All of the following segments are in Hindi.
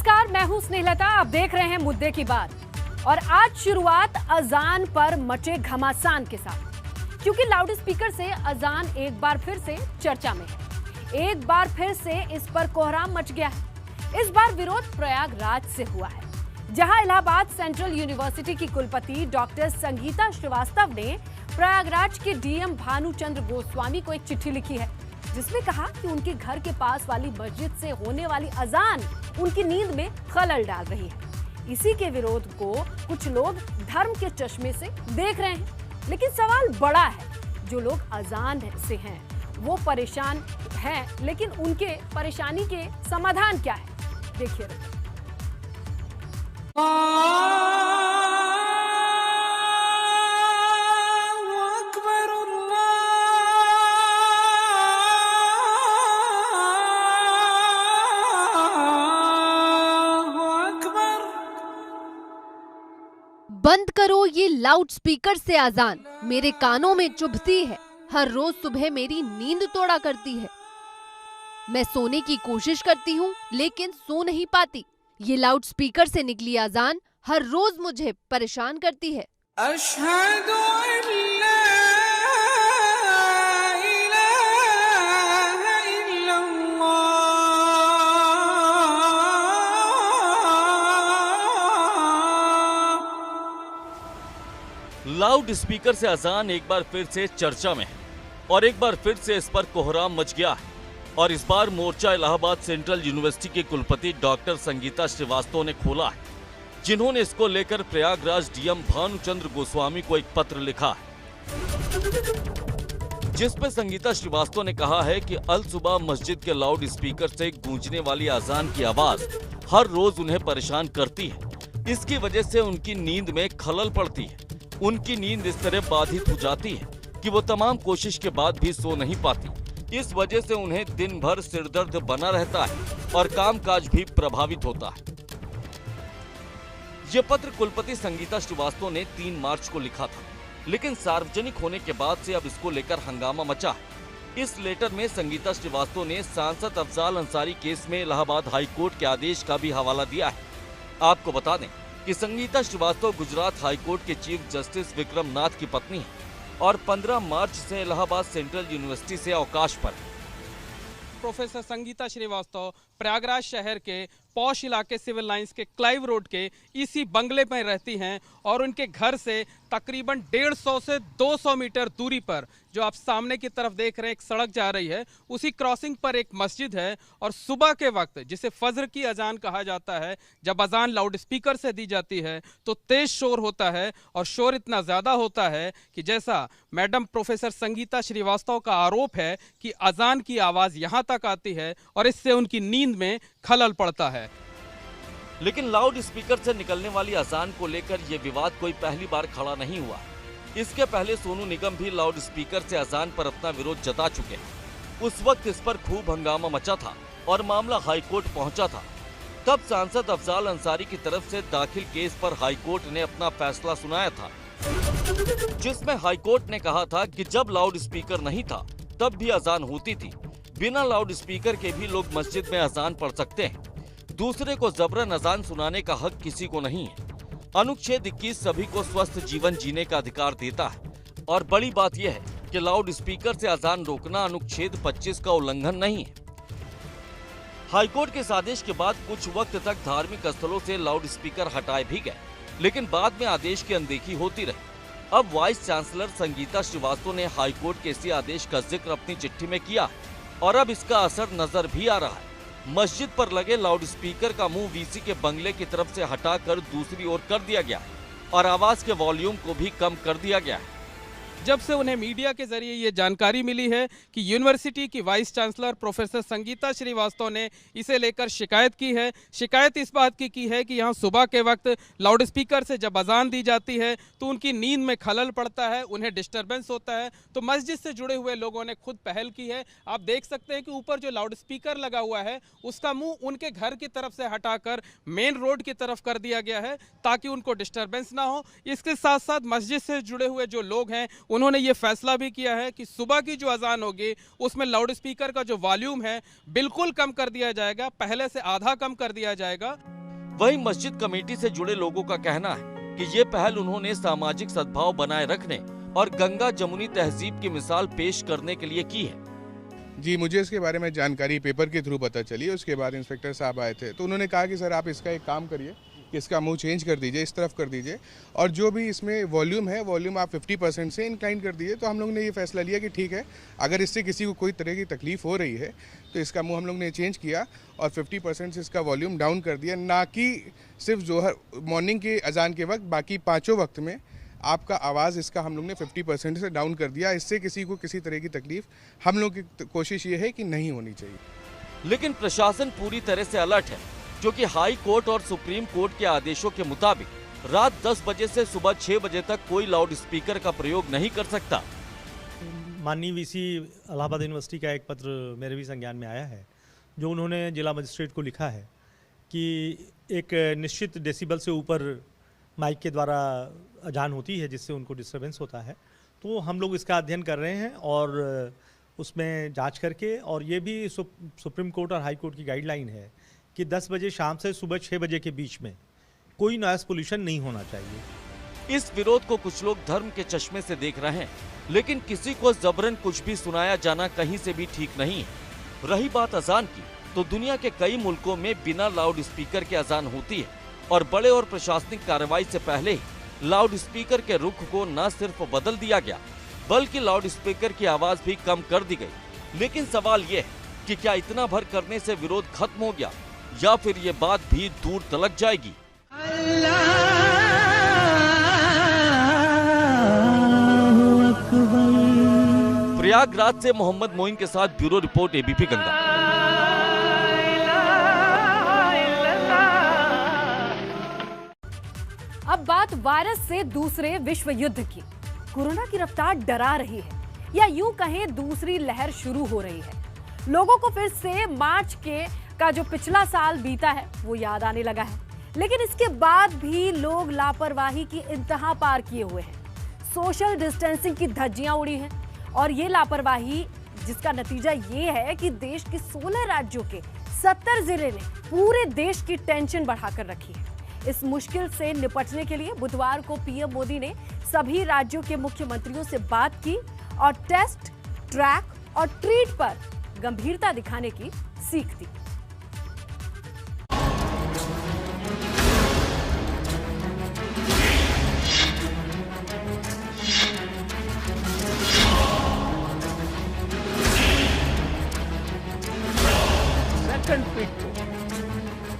नमस्कार, मैं हूं स्नेहलता। आप देख रहे हैं मुद्दे की बात। और आज शुरुआत अजान पर मचे घमासान के साथ, क्योंकि लाउड स्पीकर से अजान एक बार फिर से चर्चा में है। एक बार फिर से इस पर कोहराम मच गया है। इस बार विरोध प्रयागराज से हुआ है, जहां इलाहाबाद सेंट्रल यूनिवर्सिटी की कुलपति डॉक्टर संगीता श्रीवास्तव ने प्रयागराज के डीएम भानुचंद्र गोस्वामी को एक चिट्ठी लिखी है, जिसमें कहा कि उनके घर के पास वाली मस्जिद से होने वाली अजान उनकी नींद में खलल डाल रही है। इसी के विरोध को कुछ लोग धर्म के चश्मे से देख रहे हैं, लेकिन सवाल बड़ा है। जो लोग अजान से हैं वो परेशान हैं, लेकिन उनके परेशानी के समाधान क्या है, देखिए। बंद करो ये लाउड स्पीकर से अजान, मेरे कानों में चुभती है, हर रोज सुबह मेरी नींद तोड़ा करती है। मैं सोने की कोशिश करती हूँ लेकिन सो नहीं पाती। ये लाउड स्पीकर से निकली अजान हर रोज मुझे परेशान करती है। लाउड स्पीकर से अजान एक बार फिर से चर्चा में है और एक बार फिर से इस पर कोहराम मच गया है। और इस बार मोर्चा इलाहाबाद सेंट्रल यूनिवर्सिटी के कुलपति डॉक्टर संगीता श्रीवास्तव ने खोला है, जिन्होंने इसको लेकर प्रयागराज डीएम भानुचंद्र गोस्वामी को एक पत्र लिखा है, जिसपे संगीता श्रीवास्तव ने कहा है कि अल सुबह मस्जिद के लाउड स्पीकर से गूंजने वाली अजान की आवाज हर रोज उन्हें परेशान करती है। इसकी वजह से उनकी नींद में खलल पड़ती है। उनकी नींद इस तरह बाधित हो जाती है कि वो तमाम कोशिश के बाद भी सो नहीं पाती। इस वजह से उन्हें दिन भर सिरदर्द बना रहता है और कामकाज भी प्रभावित होता है। ये पत्र कुलपति संगीता श्रीवास्तव ने 3 मार्च को लिखा था, लेकिन सार्वजनिक होने के बाद से अब इसको लेकर हंगामा मचा है। इस लेटर में संगीता श्रीवास्तव ने सांसद अफजाल अंसारी केस में इलाहाबाद हाई कोर्ट के आदेश का भी हवाला दिया है। आपको बता दें कि संगीता श्रीवास्तव गुजरात हाई कोर्ट के चीफ जस्टिस विक्रम नाथ की पत्नी है और 15 मार्च से इलाहाबाद सेंट्रल यूनिवर्सिटी से अवकाश पर है। प्रोफेसर संगीता श्रीवास्तव प्रयागराज शहर के पॉश इलाके सिविल लाइंस के क्लाइव रोड के इसी बंगले में रहती हैं और उनके घर से तकरीबन 150 से 200 मीटर दूरी पर, जो आप सामने की तरफ देख रहे हैं, एक सड़क जा रही है, उसी क्रॉसिंग पर एक मस्जिद है। और सुबह के वक्त, जिसे फजर की अजान कहा जाता है, जब अजान लाउड स्पीकर से दी जाती है तो तेज शोर होता है और शोर इतना ज़्यादा होता है कि जैसा मैडम प्रोफेसर संगीता श्रीवास्तव का आरोप है कि अजान की आवाज़ यहाँ तक आती है और इससे उनकी नींद में खलल पड़ता है। लेकिन लाउड स्पीकर से निकलने वाली अजान को लेकर यह विवाद कोई पहली बार खड़ा नहीं हुआ। इसके पहले सोनू निगम भी लाउड स्पीकर से अजान पर अपना विरोध जता चुके हैं। उस वक्त इस पर खूब हंगामा मचा था और मामला हाई कोर्ट पहुंचा था। तब सांसद अफजाल अंसारी की तरफ से दाखिल केस पर हाई कोर्ट ने अपना फैसला सुनाया था, जिसमें हाई कोर्ट ने कहा था कि जब लाउड स्पीकर नहीं था तब भी अजान होती थी। बिना लाउड स्पीकर के भी लोग मस्जिद में अजान पढ़ सकते हैं। दूसरे को जबरन अजान सुनाने का हक किसी को नहीं है। अनुच्छेद 21 सभी को स्वस्थ जीवन जीने का अधिकार देता है। और बड़ी बात यह है कि लाउड स्पीकर से अजान रोकना अनुच्छेद 25 का उल्लंघन नहीं है। हाईकोर्ट के इस आदेश के बाद कुछ वक्त तक धार्मिक स्थलों से लाउड स्पीकर हटाए भी गए, लेकिन बाद में आदेश की अनदेखी होती रही। अब वाइस चांसलर संगीता श्रीवास्तव ने हाईकोर्ट के इसी आदेश का जिक्र अपनी चिट्ठी में किया और अब इसका असर नजर भी आ रहा है। मस्जिद पर लगे लाउड स्पीकर का मुंह वीसी के बंगले की तरफ से हटाकर दूसरी ओर कर दिया गया और आवाज के वॉल्यूम को भी कम कर दिया गया है। जब से उन्हें मीडिया के जरिए ये जानकारी मिली है कि यूनिवर्सिटी की vice chancellor professor Sangeeta Srivastava ने इसे लेकर शिकायत की है। शिकायत इस बात की है कि यहाँ सुबह के वक्त लाउड स्पीकर से जब अजान दी जाती है तो उनकी नींद में खलल पड़ता है, उन्हें डिस्टर्बेंस होता है। तो मस्जिद से जुड़े हुए लोगों ने खुद पहल की है। आप देख सकते हैं कि ऊपर जो लाउड स्पीकर लगा हुआ है उसका मुँह उनके घर की तरफ से हटाकर मेन रोड की तरफ कर दिया गया है ताकि उनको डिस्टर्बेंस ना हो। इसके साथ साथ मस्जिद से जुड़े हुए जो लोग हैं उन्होंने ये फैसला भी किया है कि सुबह की जो अजान होगी उसमें लाउड स्पीकर का जो वॉल्यूम है बिल्कुल कम कर दिया जाएगा, पहले से आधा कम कर दिया जाएगा। वहीं मस्जिद कमेटी से जुड़े लोगों का कहना है कि ये पहल उन्होंने सामाजिक सद्भाव बनाए रखने और गंगा जमुनी तहजीब की मिसाल पेश करने के लिए की है। जी, मुझे इसके बारे में जानकारी पेपर के थ्रू पता चली। उसके बाद इंस्पेक्टर साहब आए थे तो उन्होंने कहा कि सर आप इसका एक काम करिए कि इसका मुंह चेंज कर दीजिए, इस तरफ कर दीजिए, और जो भी इसमें वॉल्यूम है वॉल्यूम आप 50% से इंक्लाइन कर दीजिए। तो हम लोग ने ये फैसला लिया कि ठीक है, अगर इससे किसी को कोई तरह की तकलीफ हो रही है तो इसका मुंह हम लोग ने चेंज किया और 50% से इसका वॉल्यूम डाउन कर दिया। ना कि सिर्फ जोहर मॉर्निंग के अजान के वक्त, बाकी पाँचों वक्त में आपका आवाज़ इसका हम लोग ने 50% से डाउन कर दिया। इससे किसी को किसी तरह की तकलीफ हम लोग की कोशिश ये है कि नहीं होनी चाहिए। लेकिन प्रशासन पूरी तरह से अलर्ट है, क्योंकि हाई कोर्ट और सुप्रीम कोर्ट के आदेशों के मुताबिक रात 10 बजे से सुबह 6 बजे तक कोई लाउड स्पीकर का प्रयोग नहीं कर सकता। माननीय वीसी इलाहाबाद यूनिवर्सिटी का एक पत्र मेरे भी संज्ञान में आया है, जो उन्होंने जिला मजिस्ट्रेट को लिखा है कि एक निश्चित डेसिबल से ऊपर माइक के द्वारा अजान होती है जिससे उनको डिस्टर्बेंस होता है। तो हम लोग इसका अध्ययन कर रहे हैं और उसमें जांच करके, और ये भी सुप्रीम कोर्ट और हाई कोर्ट की गाइडलाइन है कि 10 बजे शाम से सुबह 6 बजे के बीच में कोई नॉइस पोल्यूशन नहीं होना चाहिए। इस विरोध को कुछ लोग धर्म के चश्मे से देख रहे हैं, लेकिन किसी को जबरन कुछ भी सुनाया जाना कहीं से भी ठीक नहीं है। रही बात अजान की, तो दुनिया के कई मुल्कों में बिना लाउड स्पीकर के अजान होती है और बड़े और प्रशासनिक कार्रवाई से पहले ही लाउड स्पीकर के रुख को न सिर्फ बदल दिया गया, बल्कि लाउड स्पीकर की आवाज भी कम कर दी गई। लेकिन सवाल ये है कि क्या इतना भर करने से विरोध खत्म हो गया या फिर ये बात भी दूर तलक जाएगी। प्रयागराज से मोहम्मद मोइन के साथ ब्यूरो रिपोर्ट, एबीपी गंगा। अब बात वायरस से दूसरे विश्व युद्ध की। कोरोना की रफ्तार डरा रही है, या यूं कहें दूसरी लहर शुरू हो रही है। लोगों को फिर से मार्च का जो पिछला साल बीता है वो याद आने लगा है, लेकिन इसके बाद भी लोग लापरवाही की इंतहा पार किए हुए हैं। सोशल डिस्टेंसिंग की धज्जियां उड़ी हैं और ये लापरवाही जिसका नतीजा ये है कि देश के 16 राज्यों के 70 जिले ने पूरे देश की टेंशन बढ़ाकर रखी है। इस मुश्किल से निपटने के लिए बुधवार को पीएम मोदी ने सभी राज्यों के मुख्यमंत्रियों से बात की और टेस्ट, ट्रैक और ट्रीट पर गंभीरता दिखाने की सीख दी।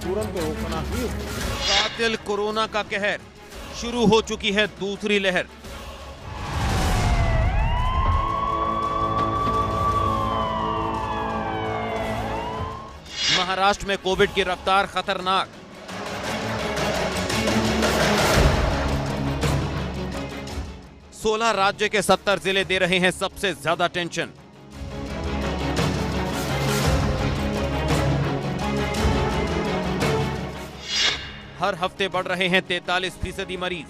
तुरंत रोकना ही। कातिल कोरोना का कहर, शुरू हो चुकी है दूसरी लहर। महाराष्ट्र में कोविड की रफ्तार खतरनाक। सोलह राज्य के 70 जिले दे रहे हैं सबसे ज्यादा टेंशन। हर हफ्ते बढ़ रहे हैं 43% मरीज।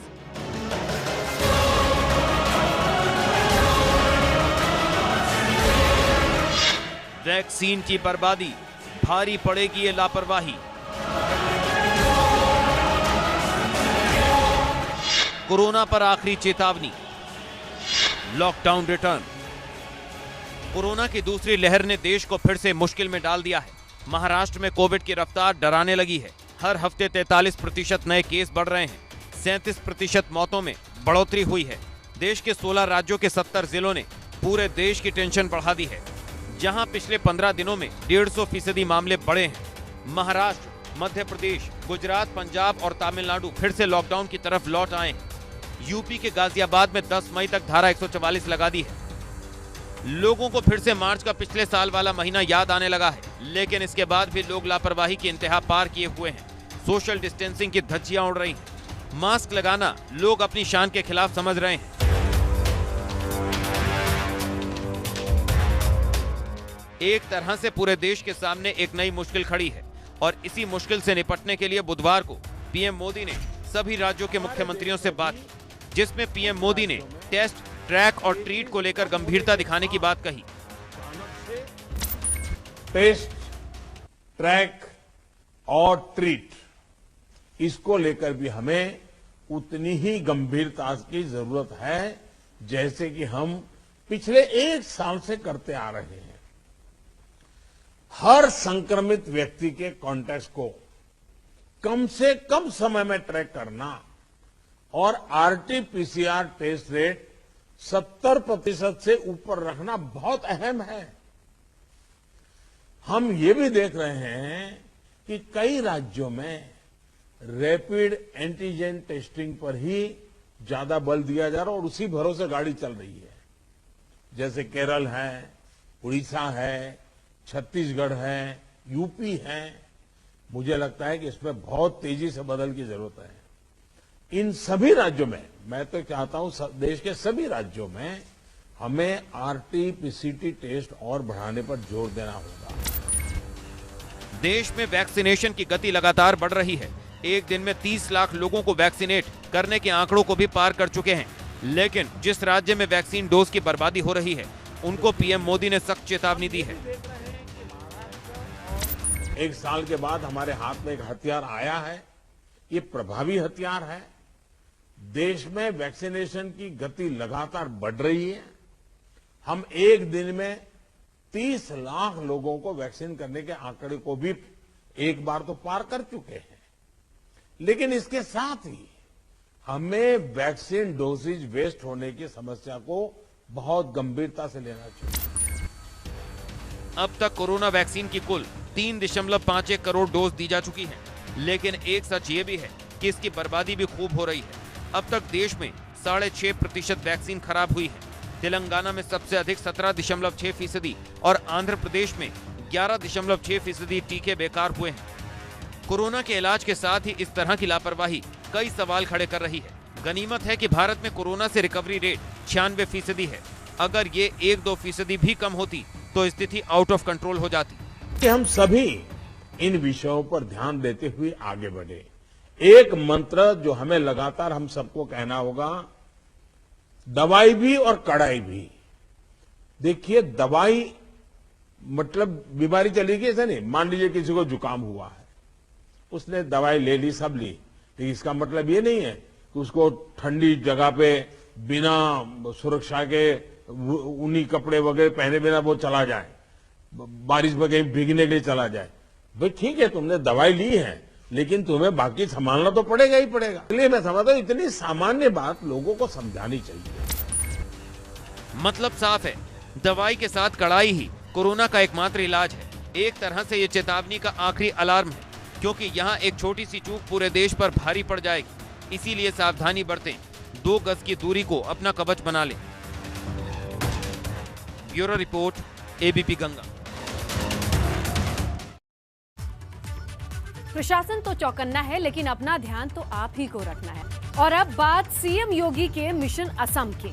वैक्सीन की बर्बादी, भारी पड़ेगी ये लापरवाही। कोरोना पर आखिरी चेतावनी, लॉकडाउन रिटर्न। कोरोना की दूसरी लहर ने देश को फिर से मुश्किल में डाल दिया है। महाराष्ट्र में कोविड की रफ्तार डराने लगी है। हर हफ्ते 43% नए केस बढ़ रहे हैं। 37% मौतों में बढ़ोतरी हुई है। देश के 16 राज्यों के 70 जिलों ने पूरे देश की टेंशन बढ़ा दी है। जहां पिछले 15 दिनों में 150% मामले बढ़े हैं। महाराष्ट्र, मध्य प्रदेश, गुजरात, पंजाब और तमिलनाडु फिर से लॉकडाउन की तरफ लौट आए हैं। यूपी के गाजियाबाद में 10 मई तक धारा 144 लगा दी है। लोगों को फिर से मार्च का पिछले साल वाला महीना याद आने लगा है, लेकिन इसके बाद भी लोग लापरवाही की इंतहा पार किए हुए हैं। सोशल डिस्टेंसिंग की धज्जियां उड़ रही हैं। मास्क लगाना लोग अपनी शान के खिलाफ समझ रहे हैं। एक तरह से पूरे देश के सामने एक नई मुश्किल खड़ी है और इसी मुश्किल से निपटने के लिए बुधवार को पीएम मोदी ने सभी राज्यों के मुख्यमंत्रियों से बात की, जिसमें पीएम मोदी ने टेस्ट, ट्रैक और ट्रीट को लेकर गंभीरता दिखाने की बात कही। टेस्ट, ट्रैक और ट्रीट, इसको लेकर भी हमें उतनी ही गंभीरता की जरूरत है जैसे कि हम पिछले 1 साल से करते आ रहे हैं। हर संक्रमित व्यक्ति के कॉन्टैक्ट को कम से कम समय में ट्रैक करना और आरटी-पीसीआर टेस्ट रेट 70% से ऊपर रखना बहुत अहम है। हम ये भी देख रहे हैं कि कई राज्यों में रैपिड एंटीजन टेस्टिंग पर ही ज्यादा बल दिया जा रहा है और उसी भरोसे गाड़ी चल रही है। जैसे केरल है, उड़ीसा है, छत्तीसगढ़ है, यूपी है। मुझे लगता है कि इसमें बहुत तेजी से बदल की जरूरत है। इन सभी राज्यों में, मैं तो चाहता हूं देश के सभी राज्यों में हमें आरटी-पीसीटी टेस्ट और बढ़ाने पर जोर देना होगा। देश में वैक्सीनेशन की गति लगातार बढ़ रही है। एक दिन में 30 लाख लोगों को वैक्सीनेट करने के आंकड़ों को भी पार कर चुके हैं। लेकिन जिस राज्य में वैक्सीन डोज की बर्बादी हो रही है, उनको पीएम मोदी ने सख्त चेतावनी दी है। 1 साल के बाद हमारे हाथ में एक हथियार आया है, ये प्रभावी हथियार है। देश में वैक्सीनेशन की गति लगातार बढ़ रही है। हम एक दिन में 30 लाख लोगों को वैक्सीन करने के आंकड़े को भी एक बार तो पार कर चुके हैं। लेकिन इसके साथ ही हमें वैक्सीन डोसेज वेस्ट होने की समस्या को बहुत गंभीरता से लेना चाहिए। अब तक कोरोना वैक्सीन की कुल 3.51 करोड़ डोज दी जा चुकी है। लेकिन एक सच ये भी है कि इसकी बर्बादी भी खूब हो रही है। अब तक देश में 6.5% वैक्सीन खराब हुई है। तेलंगाना में सबसे अधिक 17.6% और आंध्र प्रदेश में 11.6% टीके बेकार हुए हैं। कोरोना के इलाज के साथ ही इस तरह की लापरवाही कई सवाल खड़े कर रही है। गनीमत है कि भारत में कोरोना से रिकवरी रेट 96% है। अगर ये 1-2% भी कम होती तो स्थिति आउट ऑफ कंट्रोल हो जाती। कि हम सभी इन विषयों पर ध्यान देते हुए आगे बढ़े। एक मंत्र जो हमें लगातार हम सबको कहना होगा, दवाई भी और कड़ाई भी। देखिए, दवाई मतलब बीमारी चली गई ऐसा नहीं। मान लीजिए किसी को जुकाम हुआ है, उसने दवाई ले ली, सब ली, लेकिन इसका मतलब ये नहीं है कि उसको ठंडी जगह पे बिना सुरक्षा के ऊनी कपड़े वगैरह पहने बिना वो चला जाए, बारिश में कहीं भीगने के लिए चला जाए। भाई ठीक है, तुमने दवाई ली है, लेकिन तुम्हें बाकी संभालना तो पड़ेगा ही पड़ेगा। इसलिए मैं समझता हूं इतनी सामान्य बात लोगों को समझानी चाहिए। मतलब साफ है, दवाई के साथ कड़ाई ही कोरोना का एकमात्र इलाज है। एक तरह से ये चेतावनी का आखिरी अलार्म है, क्योंकि यहाँ एक छोटी सी चूक पूरे देश पर भारी पड़ जाएगी। इसीलिए सावधानी बरतें, 2 गज की दूरी को अपना कवच बना लें। Bureau report, ABP Ganga. प्रशासन तो चौकन्ना है, लेकिन अपना ध्यान तो आप ही को रखना है। और अब बात सीएम योगी के मिशन असम की।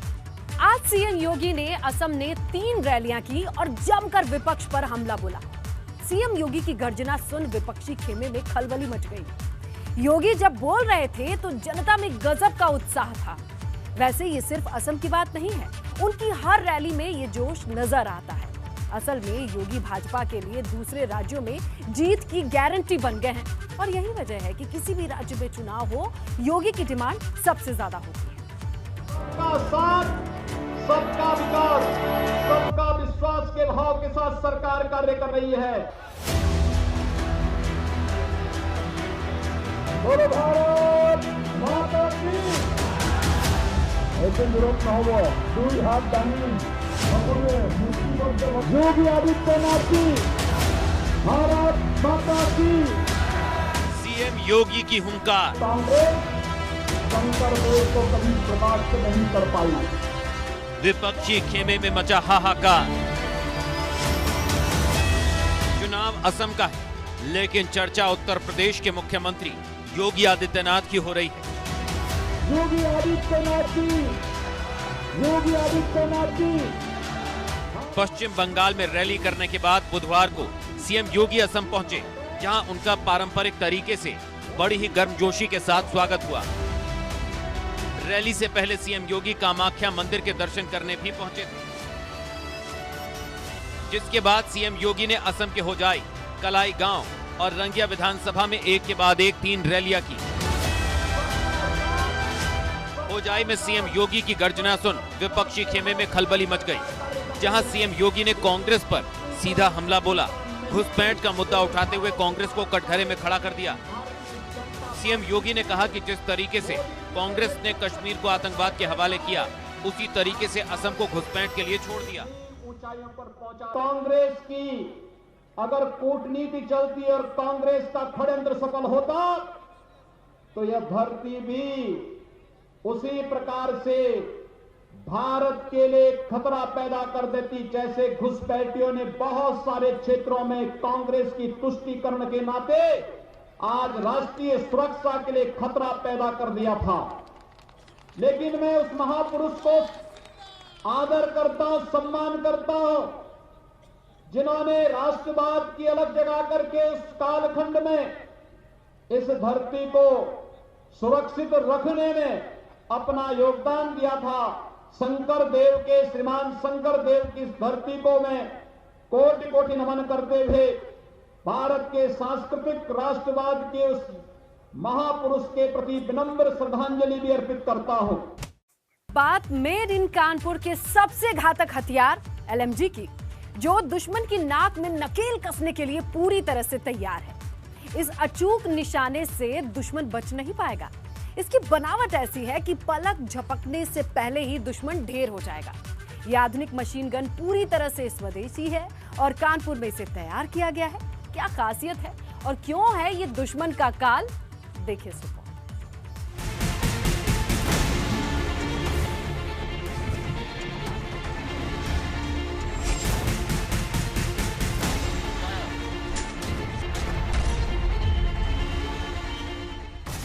आज सीएम योगी ने असम में 3 रैलियां की और जमकर विपक्ष पर हमला बोला। सीएम योगी की गर्जना सुन विपक्षी खेमे में खलबली मच गई। योगी जब बोल रहे थे तो जनता में गजब का उत्साह था। वैसे ये सिर्फ असम की बात नहीं है, उनकी हर रैली में ये जोश नजर आता है। असल में योगी भाजपा के लिए दूसरे राज्यों में जीत की गारंटी बन गए हैं और यही वजह है कि किसी भी राज्य में चुनाव हो, योगी की डिमांड सबसे ज्यादा होती है। सबका साथ, सबका विकास, सबका विश्वास के भाव के साथ सरकार कार्य कर रही है। बोलो भारत माता की। ऐसे विरोध न हो, दुई हाथ दानी योगी आदित्यनाथ की, भारत माता की। सीएम योगी की हुंकार। कांग्रेस शंकर देव को कभी बर्दाश्त नहीं कर पाई। विपक्षी खेमे में मचा हाहाकार। चुनाव असम का है, लेकिन चर्चा उत्तर प्रदेश के मुख्यमंत्री योगी आदित्यनाथ की हो रही है। योगी आदित्यनाथ की, योगी आदित्यनाथ की। पश्चिम बंगाल में रैली करने के बाद बुधवार को सीएम योगी असम पहुंचे, जहां उनका पारंपरिक तरीके से बड़ी ही गर्मजोशी के साथ स्वागत हुआ। रैली से पहले सीएम योगी कामाख्या मंदिर के दर्शन करने भी पहुंचे थे, जिसके बाद सीएम योगी ने असम के होजाई, कलाई गांव और रंगिया विधानसभा में एक के बाद एक 3 रैलियां की। होजाई में सीएम योगी की गर्जना सुन विपक्षी खेमे में खलबली मच गई, जहां सीएम योगी ने कांग्रेस पर सीधा हमला बोला। घुसपैठ का मुद्दा उठाते हुए कांग्रेस को कटघरे में खड़ा कर दिया। सीएम योगी ने कहा कि जिस तरीके से कांग्रेस ने कश्मीर को आतंकवाद के हवाले किया, उसी तरीके से असम को घुसपैठ के लिए छोड़ दिया। कांग्रेस की अगर कूटनीति चलती और कांग्रेस का षड्यंत्र सफल होता तो यह धरती भी उसी प्रकार से भारत के लिए खतरा पैदा कर देती, जैसे घुसपैठियों ने बहुत सारे क्षेत्रों में कांग्रेस की तुष्टीकरण के नाते आज राष्ट्रीय सुरक्षा के लिए खतरा पैदा कर दिया था। लेकिन मैं उस महापुरुष को आदर करता हूं, सम्मान करता हूं, जिन्होंने राष्ट्रवाद की अलग जगा करके उस कालखंड में इस धरती को सुरक्षित रखने में अपना योगदान दिया था। शंकर देव के, श्रीमान शंकर देव की इस धरती को मैं कोटि कोटि नमन करते हुए भारत के सांस्कृतिक राष्ट्रवाद के उस महापुरुष के प्रति विनम्र श्रद्धांजलि भी अर्पित करता हूं। बात मेड इन कानपुर के सबसे घातक हथियार LMG की, जो दुश्मन की नाक में नकेल कसने के लिए पूरी तरह से तैयार है। इस अचूक निशाने से दुश्मन बच नहीं पाएगा। इसकी बनावट ऐसी है कि पलक झपकने से पहले ही दुश्मन ढेर हो जाएगा। यह आधुनिक मशीन गन पूरी तरह से स्वदेशी है और कानपुर में इसे तैयार किया गया है। क्या खासियत है और क्यों है ये दुश्मन का काल, देखिए इस रिपोर्ट।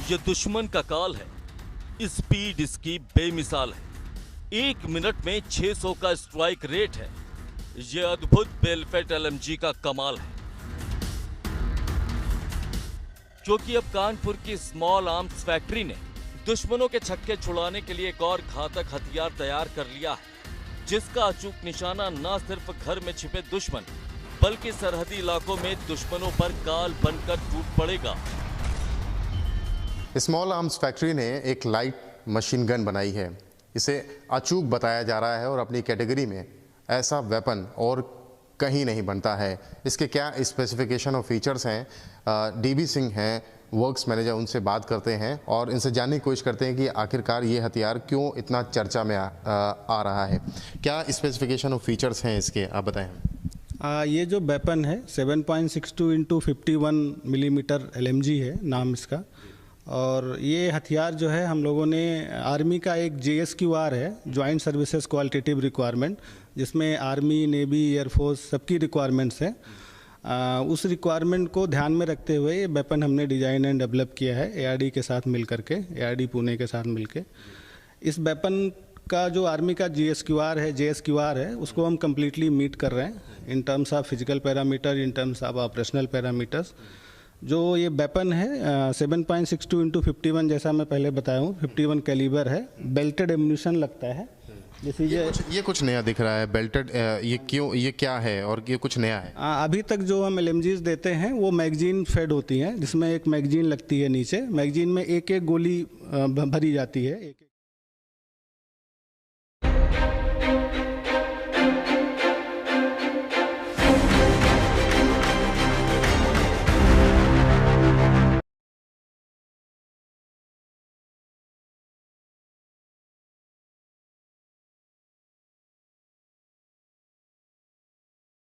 ये दुश्मन का काल है। स्पीड इसकी बेमिसाल है। 1 मिनट में 600 का स्ट्राइक रेट है। ये अद्भुत बेलफेट LMG का कमाल है, क्योंकि अब कानपुर की स्मॉल आर्म्स फैक्ट्री ने दुश्मनों के छक्के छुड़ाने के लिए एक और घातक हथियार तैयार कर लिया है, जिसका अचूक निशाना न सिर्फ घर में छिपे दुश्मन, बल्कि सरहदी इलाकों में दुश्मनों पर काल बनकर टूट पड़ेगा। स्मॉल आर्म्स फैक्ट्री ने एक लाइट मशीन गन बनाई है। इसे अचूक बताया जा रहा है और अपनी कैटेगरी में ऐसा वेपन और कहीं नहीं बनता है। इसके क्या स्पेसिफिकेशन और फीचर्स हैं, DB सिंह हैं वर्क्स मैनेजर, उनसे बात करते हैं और इनसे जानने की कोशिश करते हैं कि आखिरकार ये हथियार क्यों इतना चर्चा में आ रहा है। क्या स्पेसिफिकेशन और फीचर्स हैं इसके, आप बताएं। ये जो वेपन है 7.62 × 51 मिलीमीटर LMG है नाम इसका, और ये हथियार जो है हम लोगों ने आर्मी का एक JSQR है, ज्वाइंट सर्विसेज क्वालिटेटिव रिक्वायरमेंट, जिसमें आर्मी, नेवी, एयरफोर्स सबकी रिक्वायरमेंट्स हैं। उस रिक्वायरमेंट को ध्यान में रखते हुए ये वेपन हमने डिज़ाइन एंड डेवलप किया है ARD के साथ मिल करके, ARD पुणे के साथ मिल के। इस वेपन का जो आर्मी का JSQR है उसको हम कम्प्लीटली मीट कर रहे हैं in terms of physical parameter, in terms of operational parameters. जो ये वेपन है 7.62 × 51, जैसा मैं पहले बताया हूँ, 51 कैलिबर है, बेल्टेड एम्यूनिशन लगता है। जैसे ये कुछ नया दिख रहा है बेल्टेड, ये क्या है और ये कुछ नया है? अभी तक जो हम LMGs देते हैं वो मैगजीन फेड होती हैं, जिसमें एक मैगजीन लगती है नीचे। मैगजीन में एक गोली भरी जाती है।